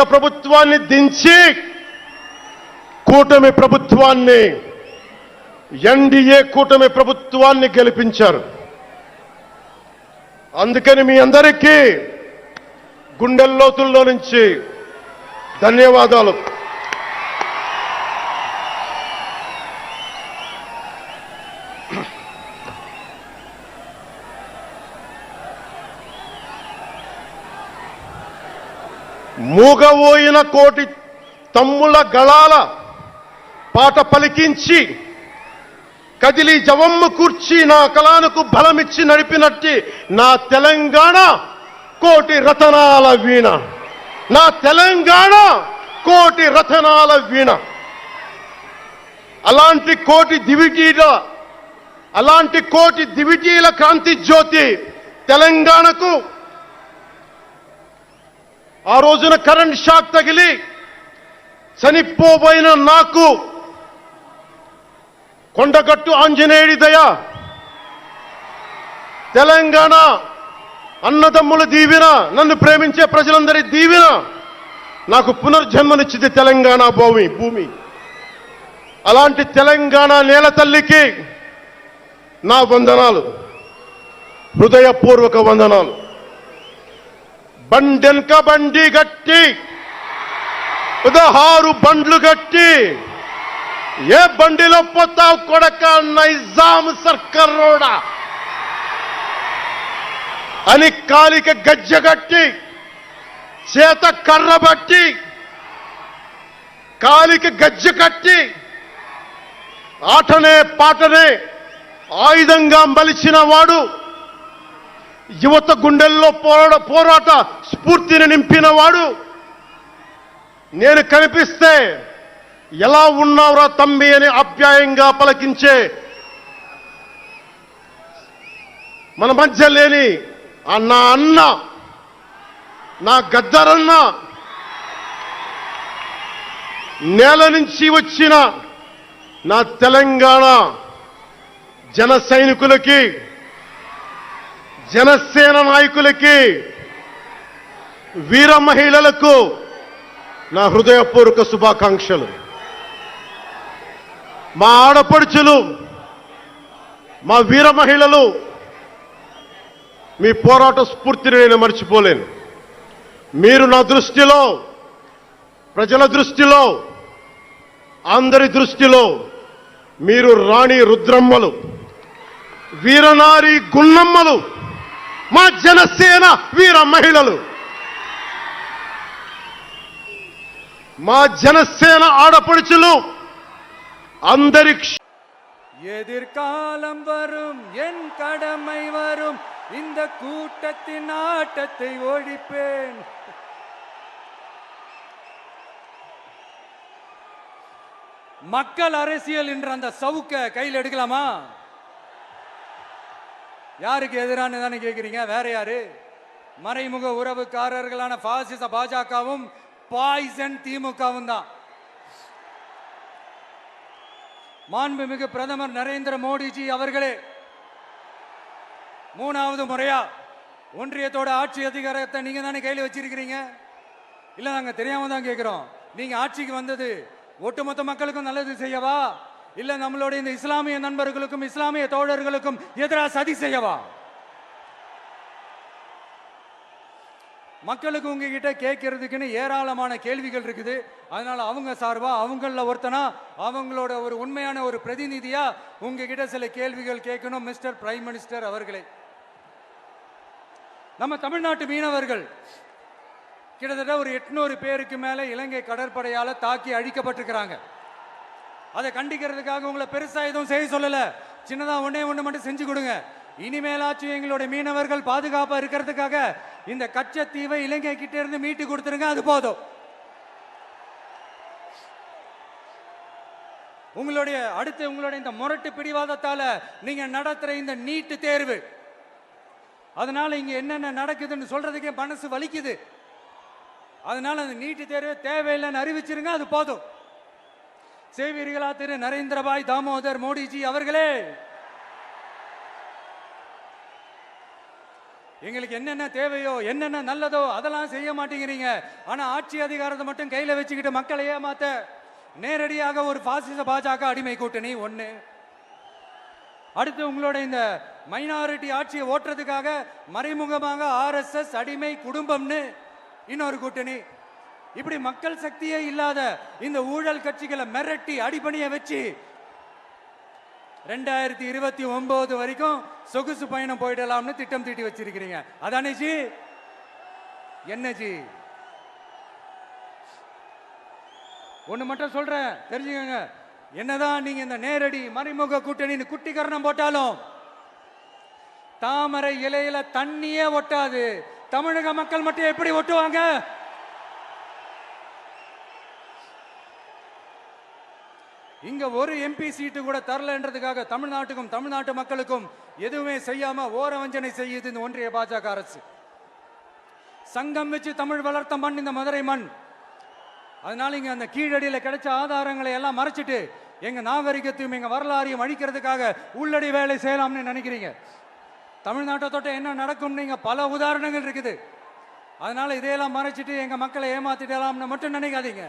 ప్రభుత్వాన్ని దించి కూటమి ప్రభుత్వాన్ని ఎన్డీఏ కూటమి ప్రభుత్వాన్ని గెలిపించారు. అందుకని మీ అందరికీ గుండెల్లోతుల్లో నుంచి ధన్యవాదాలు. మూగవోయిన కోటి తమ్ముల గళాల పాట పలికించి కదిలి జవమ్మ కూర్చి నా కళానికి బలమిచ్చి నడిపినట్టి నా తెలంగాణ కోటి రతనాల వీణ, నా తెలంగాణ కోటి రతనాల వీణ. అలాంటి కోటి దివిటీల క్రాంతి జ్యోతి తెలంగాణకు ఆ రోజున కరెంట్ షాక్ తగిలి చనిపోబోయిన నాకు కొండగట్టు ఆంజనేయుడి దయ, తెలంగాణ అన్నదమ్ముల దీవెన, నన్ను ప్రేమించే ప్రజలందరి దీవెన నాకు పునర్జన్మనిచ్చింది తెలంగాణ భూమి. అలాంటి తెలంగాణ నేల తల్లికి నా వందనాలు, హృదయపూర్వక వందనాలు. బండెన్క బండి గట్టి 16 బండ్లు గట్టి ఏ బండిలో పోతావు కొడక నైజాం సర్కారోడా అని కాలిక గజ్జగట్టి చేత కర్రబట్టి కాలికి గజ్జ కట్టి ఆటనే పాటనే ఆయుధంగా మలిచిన వాడు, యువత గుండెల్లో పోరాట స్ఫూర్తిని నింపిన వాడు, నేను కనిపిస్తే ఎలా ఉన్నావురా తమ్మి అని ఆప్యాయంగా పలకించే మన మధ్య లేని నా అన్న, నా గద్దరన్న, నేల నుంచి వచ్చిన నా తెలంగాణ జన సైనికులకి, జనసేన నాయకులకి, వీర మహిళలకు నా హృదయపూర్వక శుభాకాంక్షలు. మా ఆడపడుచులు, మా వీర మహిళలు, మీ పోరాట స్ఫూర్తిని నేను మర్చిపోలేను. మీరు నా దృష్టిలో, ప్రజల దృష్టిలో, అందరి దృష్టిలో మీరు రాణి రుద్రమ్మలు, వీరనారి గున్నమ్మలు, మా జనసేన వీర మహిళలు, మా జనసేన ఆడపడుచులు అందరి எதிர்காலம் வரும் என் கடமை வரும் இந்த கூட்டத்தின் ஆட்டத்தை ஒழிப்பேன். மக்கள் அரசியல் என்ற அந்த சவுக்க கையில் எடுக்கலாமா? யாருக்கு எதிரான தானே கேட்கிறீங்க? வேற யாரு? மறைமுக உறவுக்காரர்களான பாசிச பாஜகவும் பாய்சன் திமுகவும் தான். மாண்புமிகு பிரதமர் நரேந்திர மோடிஜி அவர்களே, 3வது முறையா ஒன்றியத்தோட ஆட்சி அதிகாரத்தை நீங்க தானே கையில் வச்சிருக்கிறீங்க. இல்ல நாங்க தெரியாம தான் கேட்கிறோம். நீங்க ஆட்சிக்கு வந்தது ஒட்டுமொத்த மக்களுக்கும் நல்லது செய்யவா, இல்ல நம்மளுடைய இந்த இஸ்லாமிய நண்பர்களுக்கும் இஸ்லாமிய தோழர்களுக்கும் எதிராக சதி செய்யவா? மக்களுக்கு உங்ககிட்ட கேட்கறதுக்குன்னு ஏராளமான கேள்விகள் இருக்குது. அதனால அவங்க சார்பா, அவங்கள ஒருத்தனா, அவங்களோட ஒரு உண்மையான ஒரு பிரதிநிதியா உங்ககிட்ட சில கேள்விகள் கேட்கணும். மிஸ்டர் பிரைம் மினிஸ்டர் அவர்களே, நம்ம தமிழ்நாட்டு மீனவர்கள் கிட்டத்தட்ட ஒரு 800 பேருக்கு மேல இலங்கை கடற்படையால தாக்கி அழிக்கப்பட்டிருக்கிறாங்க. அதை கண்டிக்கிறதுக்காக உங்களை பெருசா எதுவும் செய்ய சொல்லல, சின்னதா ஒண்ணே மட்டும் செஞ்சு கொடுங்க. இனிமேலாச்சும் எங்களுடைய மீனவர்கள் பாதுகாப்பா இருக்கிறதுக்காக இந்த கச்சத்தீவை இலங்கை கிட்ட இருந்து மீட்டு கொடுத்துருங்க, அது போதும். உங்களுடைய இந்த முரட்டு பிடிவாதத்தால நீங்க நடத்துற இந்த நீட்டு தேர்வு, அதனால இங்க என்னென்ன நடக்குதுன்னு சொல்றதுக்கே மனசு வலிக்குது. அதனால அந்த நீட்டு தேர்வு தேவையில்லைன்னு அறிவிச்சிருங்க, அது போதும். செய்வீர்களா திரு நரேந்திரபாய் தாமோதர் மோடிஜி அவர்களே? எங்களுக்கு என்னென்ன தேவையோ என்னென்ன நல்லதோ அதெல்லாம் செய்ய மாட்டேங்கிறீங்க. ஆனா ஆட்சி அதிகாரத்தை மட்டும் கையில வச்சுக்கிட்டு மக்களை ஏமாத்த நேரடியாக ஒரு பாசிச பாஜக அடிமை கூட்டணி ஒண்ணு. அடுத்து உங்களோட இந்த மைனாரிட்டி ஆட்சியை ஓட்டுறதுக்காக மறைமுகமாக RSS அடிமை குடும்பம்னு இன்னொரு கூட்டணி. இப்படி மக்கள் சக்தியே இல்லாத இந்த ஊழல் கட்சிகளை மிரட்டி அடிபணிய வச்சு 2029 வரைக்கும் சொகுசு பயணம் போயிடலாம்னு திட்டம் தீட்டி வச்சிருக்கிறீங்க. அதானே ஜி? என்ன ஜி? ஒண்ணு மட்டும் சொல்றேன், தெரிஞ்சுக்கங்க. என்னதான் நீங்க இந்த நேரடி மறைமுக கூட்டணின்னு குட்டிகரணம் போட்டாலும் தாமரை இலையில தண்ணியே ஒட்டாது. தமிழக மக்கள் மட்டும் எப்படி ஒட்டுவாங்க? இங்க ஒரு MP சீட்டு கூட தரலன்றதுக்காக தமிழ்நாட்டுக்கும் தமிழ்நாட்டு மக்களுக்கும் எதுவுமே செய்யாம ஓரவஞ்சனை செய்யுது இந்த ஒன்றிய பாஜக அரசு. சங்கம் வச்சு தமிழ் வளர்த்த மண் இந்த மதுரை மண். அதனால இங்க அந்த கீழடியில கிடைச்ச ஆதாரங்களை எல்லாம் மறைச்சிட்டு எங்க நாகரிகத்தையும் எங்க வரலாறையும் அழிக்கிறதுக்காக உள்ளடி வேலை செய்யலாம்னு நினைக்கிறீங்க. தமிழ்நாட்டை தொட்ட என்ன நடக்கும் நீங்க பல உதாரணங்கள் இருக்குது. அதனால இதையெல்லாம் மறைச்சிட்டு எங்க மக்களை ஏமாத்திடலாம்னு மட்டும் நினைக்காதீங்க.